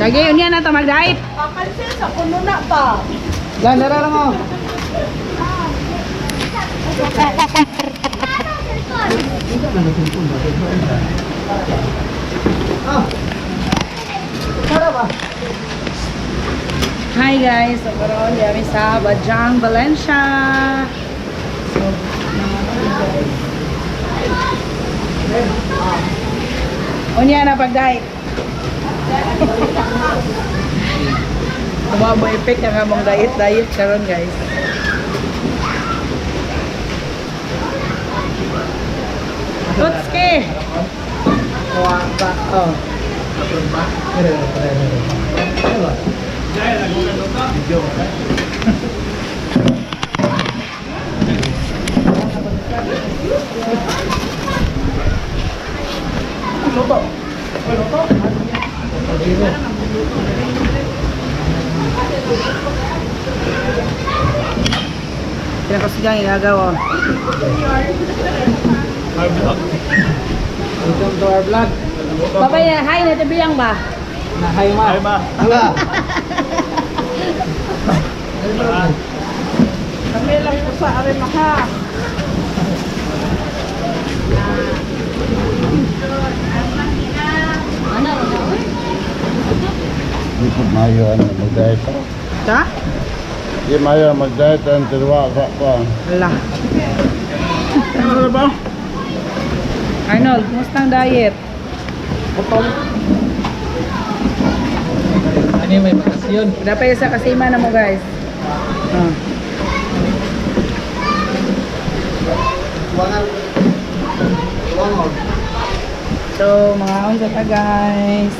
Lagi yun yan na mag-diet. Kapansin sa puno na pa. Lan, nara lang mo. Hi guys, so karon kami sa Bajang, Valencia. So, unya na pag-diet. Tumabo effect ang among diet karon guys. Tutski. Oh. Pinakasigang igagawa. Welcome to our vlog. Babay na, hi na tabiyang ba? Na hi ma. Hi ma. Hala. Kami lang po sa Arimaha. Ikut mayo ano mag-diet ako. Ta? Di mayo mag-diet ang tirwa sa ko. Ala. Ano ba? Arnold, kumusta ang diet? Putol. Ano may bakasyon? Dapat sa kasima na mo guys. Ah. So, mga unsa ta guys.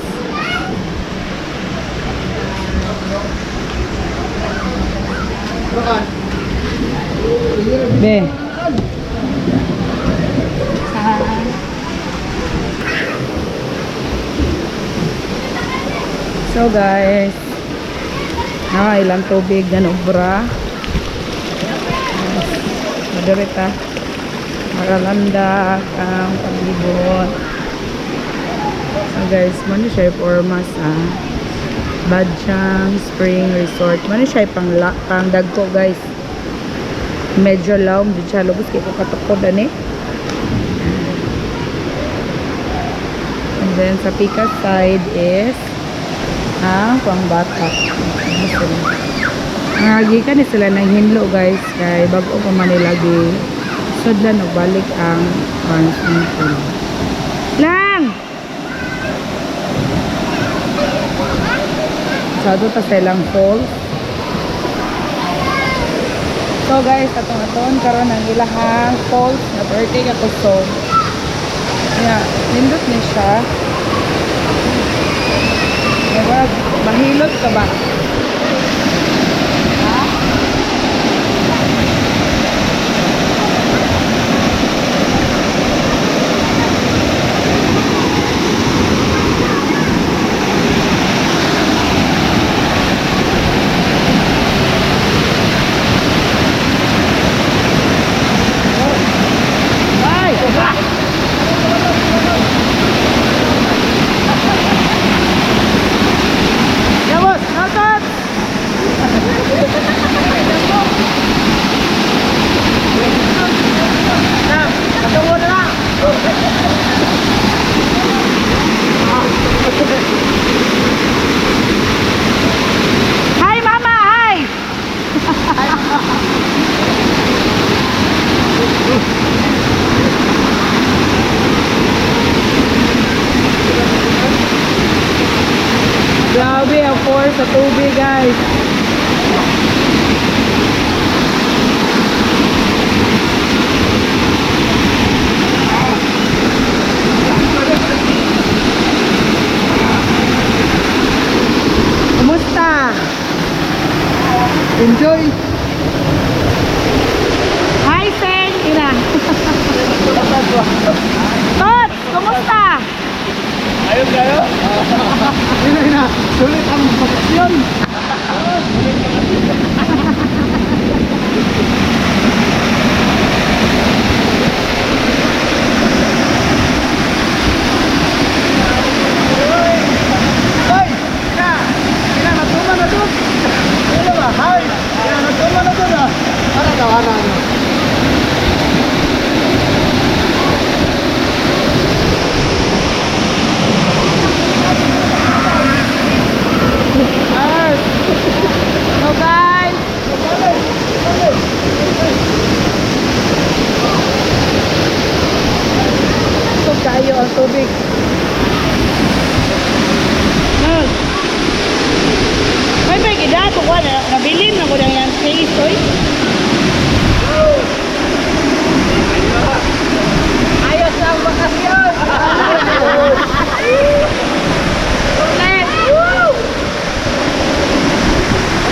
Be. So guys, ilang tubig na nubra. Madarita. Makalanda ang paglibot. So guys, mano siya forma sa Bajang Spring Resort. Mano siya pang dagko guys. Medyo lawm di siya lubos kay ko katukod ani. And then sa Pika side is pangbata. Ngagi ka ni sila ng hinlo guys kay bago pa man nilagi sudlan og balik ang swimming pool. Lang. Sado ta silang falls. So guys, atong karon ang ilahang falls na birthday ka kusog. Yeah, nindot ni siya. Diba? Mahilot ka ba? Ha? Ay! Yabos! Nakat! Katungo na lang! Hi mama! Hi! Grabe ang force sa tubig guys. Kumusta? Enjoy. Hi Sen! Ina. Tot! Kumusta? Ayun kayo? Ina. Sulit ang bakasyon. Hoy! Layo ang tubig. Nag. May may gida to ko na nabilin na ko lang yan face oy. Ayos ang bakasyon. Ulit.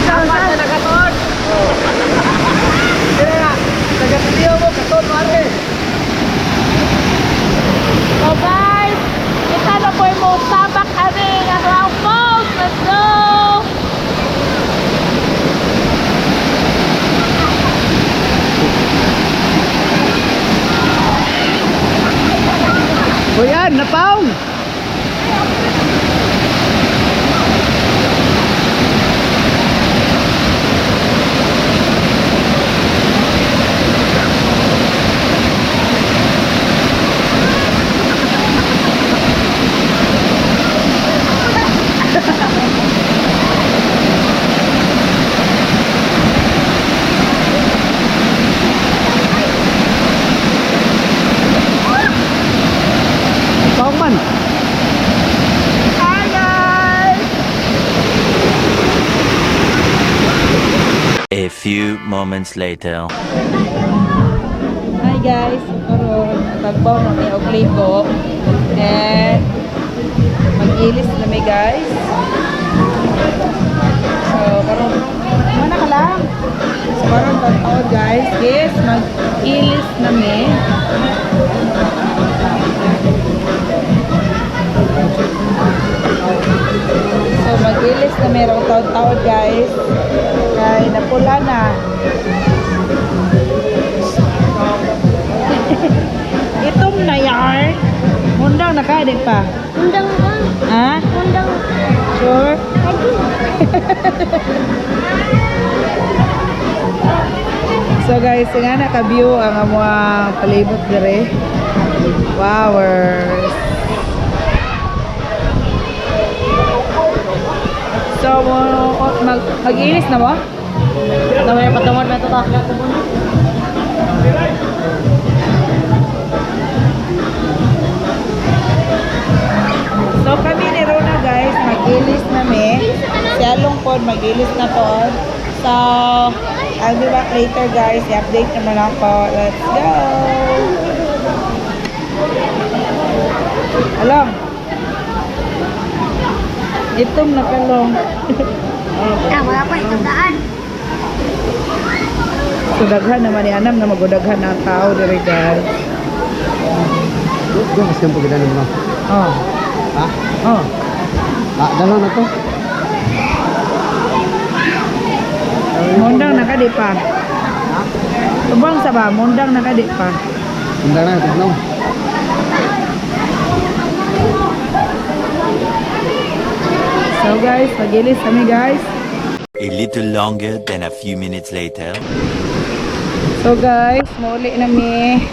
Dapat na nagaton. Kaya, nagatiyo mo, katon mo ate. So guys, kita na po mo tabak kami ng round falls. Let's go! O yan, napaong! Napaong man! Hi guys! A few moments later. Hi guys! Karon tagbaw na may oglibo. And mag-ilis na may guys. So karon mana ka lang. So karon tagtaod guys. Yes, mag-ilis na may. So mag-ilis na merong taod-taod guys. Kaya napula na. Itong na yarn. Mundang nakadik pa. Undang ka. Ha? Undang. Sure? So guys, nga naka-view ang mga palibot dire. Flowers. So, mag-inis na mo? Tama yung patungod na ito takla ko muna. So kami ni Rona guys, mag-ilis na mi. Si Along pod mag-ilis na pod. So, I'll be back later guys. I-update naman ako. Let's go! Along! Itong nakalong. Wala pa itong daan. So daghan naman ni Anam na magudaghan ang tao diri guys. Ito kasi yung pagdanan mo. Oh. Ha? Oh. Dalaw na to. Mondang nakadi pa. Tubang sa ba? Mondang nakadi pa. Undang na, tignaw. So guys, magilis kami guys. A little longer than a few minutes later. So guys, mauli na mi.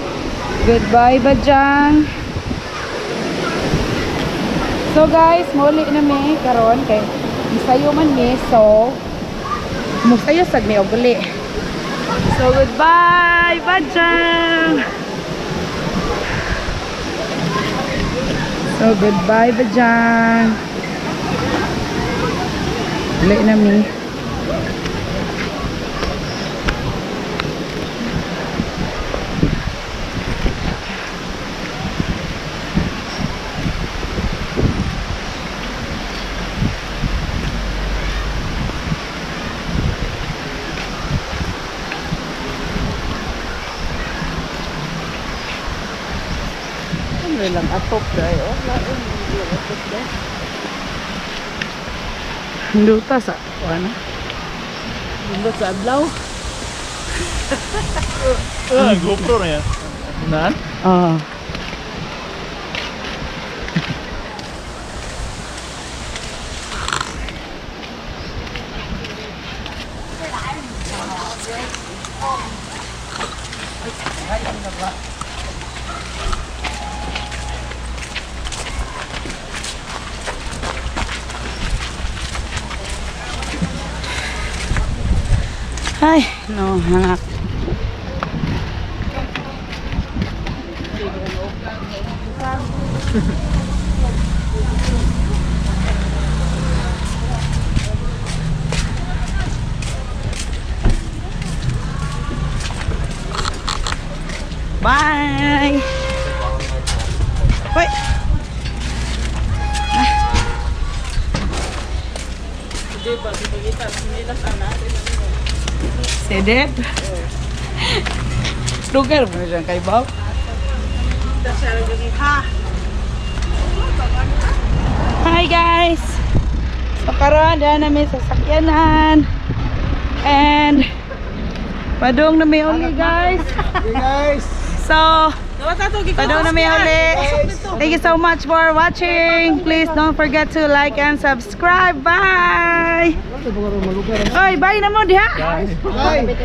Goodbye Bajang. So guys, mauli na mi karon kay misayo man mi. So musayo sad mi og uli. So goodbye Bajang. So goodbye Bajang. Uli na mi. Ano lang atop dahil oh, lain hindi atop dahil. Hinduta sa ano? Hindut sa adlaw. GoPro na yan. Naan? Oo. Ay, no, anak. Bye! Hoy! Sedep? Lugar mo na siyang kay Bob? Hi guys! So karon daan namin sa sakyanan. And padung na may uli guys. Okay guys. So, padung na may uli. Thank you so much for watching. Please don't forget to like and subscribe. Bye! Oy, bye na mo diha. Bye. Thank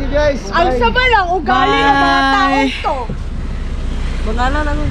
you guys. Ang sama lang, ugali ng mga Bye. taong to. Banana na mo.